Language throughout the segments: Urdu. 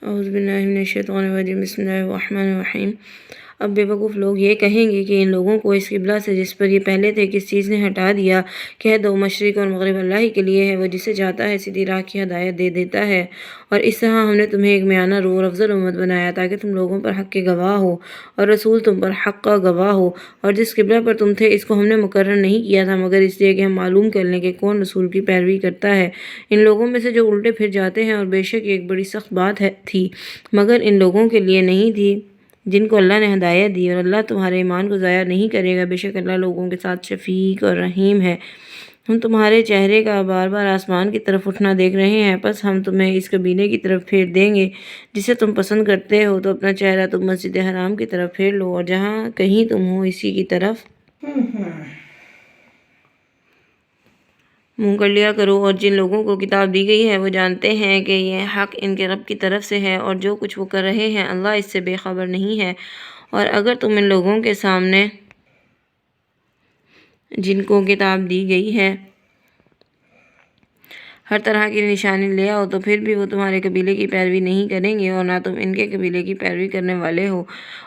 اعوذ باللہ من الشیطان الرجیم بسم اللہ الرحمن الرحیم۔ اب بے وقوف لوگ یہ کہیں گے کہ ان لوگوں کو اس قبلہ سے جس پر یہ پہلے تھے کس چیز نے ہٹا دیا؟ کہہ دو مشرق اور مغرب اللہ ہی کے لیے ہے، وہ جسے چاہتا ہے سیدھی راہ کی ہدایت دے دیتا ہے۔ اور اس طرح ہم نے تمہیں ایک میانہ رو اور افضل امت بنایا تاکہ تم لوگوں پر حق کے گواہ ہو اور رسول تم پر حق کا گواہ ہو۔ اور جس قبلہ پر تم تھے اس کو ہم نے مقرر نہیں کیا تھا مگر اس لیے کہ ہم معلوم کر لیں کہ کون رسول کی پیروی کرتا ہے۔ ان لوگوں میں سے جو الٹے پھر جاتے ہیں، اور بے شک یہ ایک بڑی سخت بات تھی مگر ان لوگوں کے لیے نہیں تھی جن کو اللہ نے ہدایت دی، اور اللہ تمہارے ایمان کو ضائع نہیں کرے گا، بے شک اللہ لوگوں کے ساتھ شفیق اور رحیم ہے۔ ہم تمہارے چہرے کا بار بار آسمان کی طرف اٹھنا دیکھ رہے ہیں، پس ہم تمہیں اس قبیلے کی طرف پھیر دیں گے جسے تم پسند کرتے ہو، تو اپنا چہرہ تم مسجد حرام کی طرف پھیر لو اور جہاں کہیں تم ہو اسی کی طرف منہ کر لیا کرو۔ اور جن لوگوں کو کتاب دی گئی ہے وہ جانتے ہیں کہ یہ حق ان کے رب کی طرف سے ہے، اور جو کچھ وہ کر رہے ہیں اللہ اس سے بے خبر نہیں ہے۔ اور اگر تم ان لوگوں کے سامنے جن کو کتاب دی گئی ہے ہر طرح کی نشانی لے آؤ تو پھر بھی وہ تمہارے قبیلے کی پیروی نہیں کریں گے، اور نہ تم ان کے قبیلے کی پیروی کرنے والے ہو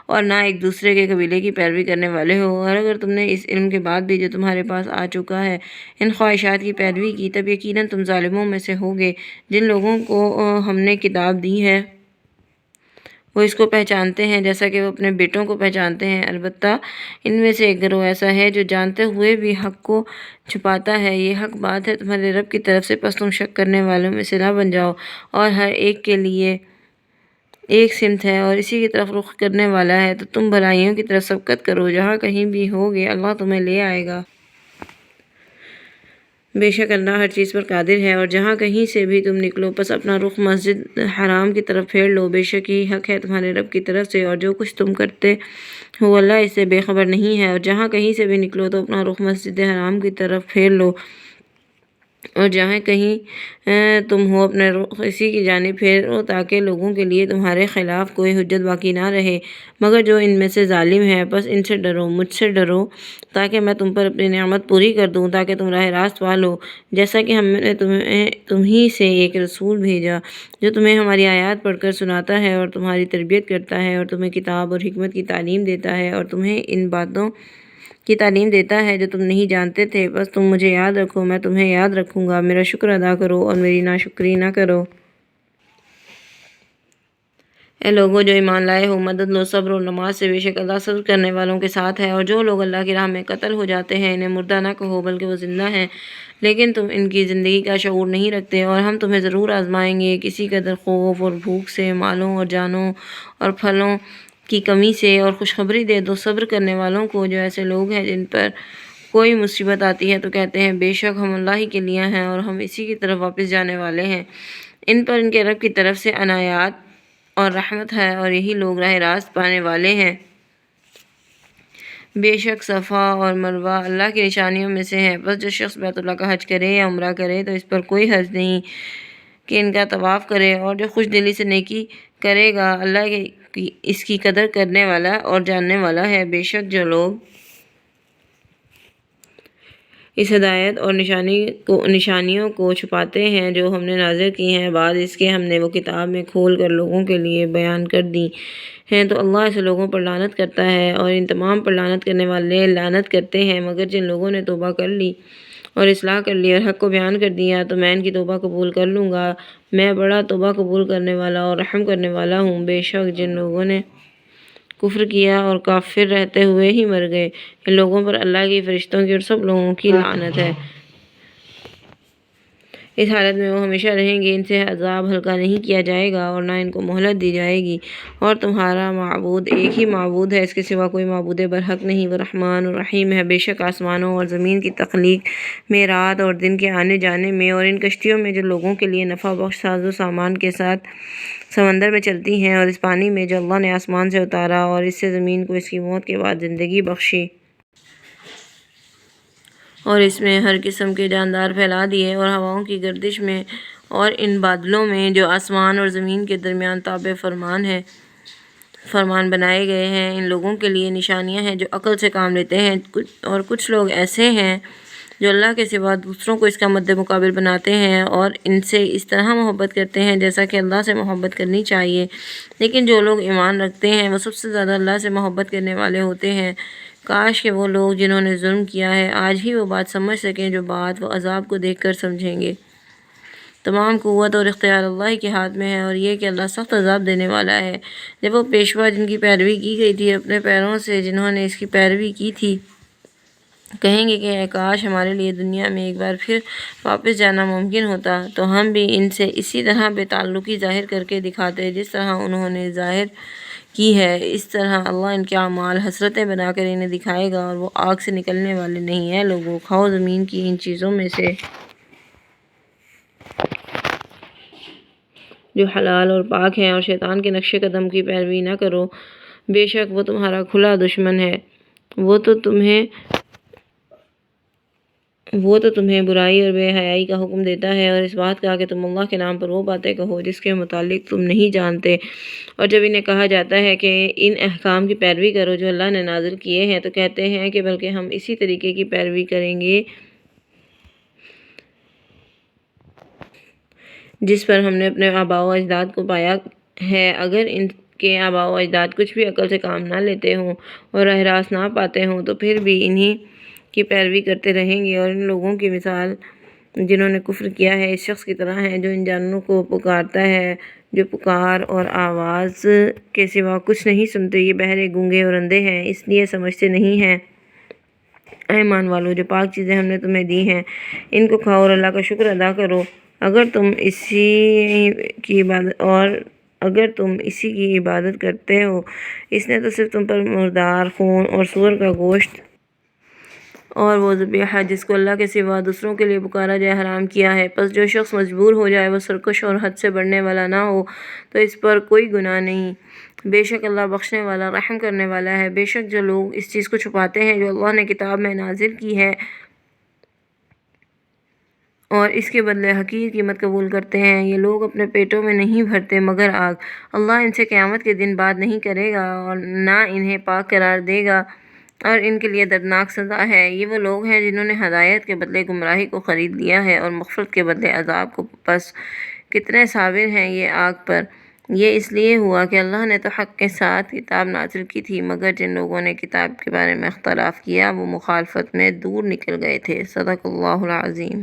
اور نہ ایک دوسرے کے قبیلے کی پیروی کرنے والے ہو۔ اور اگر تم نے اس علم کے بعد بھی جو تمہارے پاس آ چکا ہے ان خواہشات کی پیروی کی، تب یقیناً تم ظالموں میں سے ہوگے۔ جن لوگوں کو ہم نے کتاب دی ہے وہ اس کو پہچانتے ہیں جیسا کہ وہ اپنے بیٹوں کو پہچانتے ہیں، البتہ ان میں سے ایک گروہ ایسا ہے جو جانتے ہوئے بھی حق کو چھپاتا ہے۔ یہ حق بات ہے تمہارے رب کی طرف سے، پس تم شک کرنے والوں میں سے نہ بن جاؤ، اور ہر ایک کے لیے ایک سمت ہے اور اسی کی طرف رخ کرنے والا ہے، تو تم بھلائیوں کی طرف سبقت کرو، جہاں کہیں بھی ہوگے اللہ تمہیں لے آئے گا۔ بے شک اللہ ہر چیز پر قادر ہے۔ اور جہاں کہیں سے بھی تم نکلو پس اپنا رخ مسجد حرام کی طرف پھیر لو، بے شک یہ حق ہے تمہارے رب کی طرف سے، اور جو کچھ تم کرتے ہو اللہ اس سے بے خبر نہیں ہے۔ اور جہاں کہیں سے بھی نکلو تو اپنا رخ مسجد حرام کی طرف پھیر لو، اور جہاں کہیں تم ہو اپنے رخ اسی کی جانب پھیرو تاکہ لوگوں کے لیے تمہارے خلاف کوئی حجت باقی نہ رہے مگر جو ان میں سے ظالم ہے۔ بس ان سے ڈرو، مجھ سے ڈرو، تاکہ میں تم پر اپنی نعمت پوری کر دوں، تاکہ تم راہ راست پالو، جیسا کہ ہم نے تمہیں سے ایک رسول بھیجا جو تمہیں ہماری آیات پڑھ کر سناتا ہے اور تمہاری تربیت کرتا ہے اور تمہیں کتاب اور حکمت کی تعلیم دیتا ہے اور تمہیں ان باتوں کی تعلیم دیتا ہے جو تم نہیں جانتے تھے۔ بس تم مجھے یاد رکھو، میں تمہیں یاد رکھوں گا، میرا شکر ادا کرو اور میری ناشکری نہ کرو۔ اے لوگوں جو ایمان لائے ہو، مدد لو صبر و نماز سے، بے شک اللہ صبر کرنے والوں کے ساتھ ہے۔ اور جو لوگ اللہ کی راہ میں قتل ہو جاتے ہیں انہیں مردہ نہ کہو بلکہ وہ زندہ ہیں، لیکن تم ان کی زندگی کا شعور نہیں رکھتے۔ اور ہم تمہیں ضرور آزمائیں گے کسی قدر خوف اور بھوک سے، مالوں اور جانوں اور پھلوں کی کمی سے، اور خوشخبری دے دو صبر کرنے والوں کو جو ایسے لوگ ہیں جن پر کوئی مصیبت آتی ہے تو کہتے ہیں بے شک ہم اللہ ہی کے لیے ہیں اور ہم اسی کی طرف واپس جانے والے ہیں۔ ان پر ان کے رب کی طرف سے عنایات اور رحمت ہے، اور یہی لوگ راہ راست پانے والے ہیں۔ بے شک صفا اور مروہ اللہ کی نشانیوں میں سے ہے، بس جو شخص بیت اللہ کا حج کرے یا عمرہ کرے تو اس پر کوئی حرج نہیں کہ ان کا طواف کرے، اور جو خوش دلی سے نیکی کرے گا اللہ اس کی قدر کرنے والا اور جاننے والا ہے۔ بے شک جو لوگ اس ہدایت اور نشانیوں کو چھپاتے ہیں جو ہم نے نازل کی ہیں، بعد اس کے ہم نے وہ کتاب میں کھول کر لوگوں کے لیے بیان کر دی ہیں، تو اللہ ایسے لوگوں پر لعنت کرتا ہے، اور ان تمام پر لعنت کرنے والے لعنت کرتے ہیں مگر جن لوگوں نے توبہ کر لی اور اصلاح کر لی اور حق کو بیان کر دیا تو میں ان کی توبہ قبول کر لوں گا، میں بڑا توبہ قبول کرنے والا اور رحم کرنے والا ہوں۔ بے شک جن لوگوں نے کفر کیا اور کافر رہتے ہوئے ہی مر گئے ان لوگوں پر اللہ کی، فرشتوں کی اور سب لوگوں کی لعنت ہے۔ اس حالت میں وہ ہمیشہ رہیں گے، ان سے عذاب ہلکا نہیں کیا جائے گا اور نہ ان کو مہلت دی جائے گی۔ اور تمہارا معبود ایک ہی معبود ہے، اس کے سوا کوئی معبود برحق نہیں، وہ رحمان اور رحیم ہے۔ بے شک آسمانوں اور زمین کی تخلیق میں، رات اور دن کے آنے جانے میں، اور ان کشتیوں میں جو لوگوں کے لیے نفع بخش ساز و سامان کے ساتھ سمندر میں چلتی ہیں، اور اس پانی میں جو اللہ نے آسمان سے اتارا اور اس سے زمین کو اس کی موت کے بعد زندگی بخشی، اور اس میں ہر قسم کے جاندار پھیلا دیے، اور ہواؤں کی گردش میں اور ان بادلوں میں جو آسمان اور زمین کے درمیان تابع فرمان بنائے گئے ہیں، ان لوگوں کے لیے نشانیاں ہیں جو عقل سے کام لیتے ہیں۔ اور کچھ لوگ ایسے ہیں جو اللہ کے سوا دوسروں کو اس کا مد مقابل بناتے ہیں اور ان سے اس طرح محبت کرتے ہیں جیسا کہ اللہ سے محبت کرنی چاہیے۔ لیکن جو لوگ ایمان رکھتے ہیں وہ سب سے زیادہ اللہ سے محبت کرنے والے ہوتے ہیں۔ کاش کہ وہ لوگ جنہوں نے ظلم کیا ہے آج ہی وہ بات سمجھ سکیں جو بات وہ عذاب کو دیکھ کر سمجھیں گے۔ تمام قوت اور اختیار اللہ کے ہاتھ میں ہے اور یہ کہ اللہ سخت عذاب دینے والا ہے۔ جب وہ پیشوا جن کی پیروی کی گئی تھی اپنے پیروں سے جنہوں نے اس کی پیروی کی تھی کہیں گے کہ اے کاش ہمارے لیے دنیا میں ایک بار پھر واپس جانا ممکن ہوتا تو ہم بھی ان سے اسی طرح بے تعلقی ظاہر کر کے دکھاتے جس طرح انہوں نے ظاہر کی ہے۔ اس طرح اللہ ان کے اعمال حسرتیں بنا کر انہیں دکھائے گا اور وہ آگ سے نکلنے والے نہیں ہیں۔ لوگوں کھاؤ زمین کی ان چیزوں میں سے جو حلال اور پاک ہیں اور شیطان کے نقش قدم کی پیروی نہ کرو، بے شک وہ تمہارا کھلا دشمن ہے۔ وہ تو تمہیں برائی اور بے حیائی کا حکم دیتا ہے اور اس بات کا کہ تم اللہ کے نام پر وہ باتیں کہو جس کے متعلق تم نہیں جانتے، اور جب انہیں کہا جاتا ہے کہ ان احکام کی پیروی کرو جو اللہ نے نازل کیے ہیں تو کہتے ہیں کہ بلکہ ہم اسی طریقے کی پیروی کریں گے جس پر ہم نے اپنے آباء و اجداد کو پایا ہے۔ اگر ان کے آباء و اجداد کچھ بھی عقل سے کام نہ لیتے ہوں اور راہ راست نہ پاتے ہوں تو پھر بھی انہی کی پیروی کرتے رہیں گے، اور ان لوگوں کی مثال جنہوں نے کفر کیا ہے اس شخص کی طرح ہے جو ان جانوروں کو پکارتا ہے جو پکار اور آواز کے سوا کچھ نہیں سنتے۔ یہ بہرے، گونگے اور اندھے ہیں اس لیے سمجھتے نہیں ہیں۔ اے ایمان والو، جو پاک چیزیں ہم نے تمہیں دی ہیں ان کو کھاؤ اور اللہ کا شکر ادا کرو اگر تم اسی کی عبادت کرتے ہو۔ اس نے تو صرف تم پر مردار خون اور سور کا گوشت اور وہ ذبیحہ جس کو اللہ کے سوا دوسروں کے لیے پکارا جائے حرام کیا ہے۔ پس جو شخص مجبور ہو جائے وہ سرکش اور حد سے بڑھنے والا نہ ہو تو اس پر کوئی گناہ نہیں۔ بے شک اللہ بخشنے والا رحم کرنے والا ہے۔ بے شک جو لوگ اس چیز کو چھپاتے ہیں جو اللہ نے کتاب میں نازل کی ہے اور اس کے بدلے حقیر قیمت قبول کرتے ہیں، یہ لوگ اپنے پیٹوں میں نہیں بھرتے مگر آگ۔ اللہ ان سے قیامت کے دن بات نہیں کرے گا اور نہ انہیں پاک قرار دے گا اور ان کے لیے دردناک سزا ہے۔ یہ وہ لوگ ہیں جنہوں نے ہدایت کے بدلے گمراہی کو خرید لیا ہے اور مغفرت کے بدلے عذاب کو، پس کتنے صابر ہیں یہ آگ پر۔ یہ اس لیے ہوا کہ اللہ نے تو حق کے ساتھ کتاب نازل کی تھی مگر جن لوگوں نے کتاب کے بارے میں اختلاف کیا وہ مخالفت میں دور نکل گئے تھے۔ صدق اللہ العظیم۔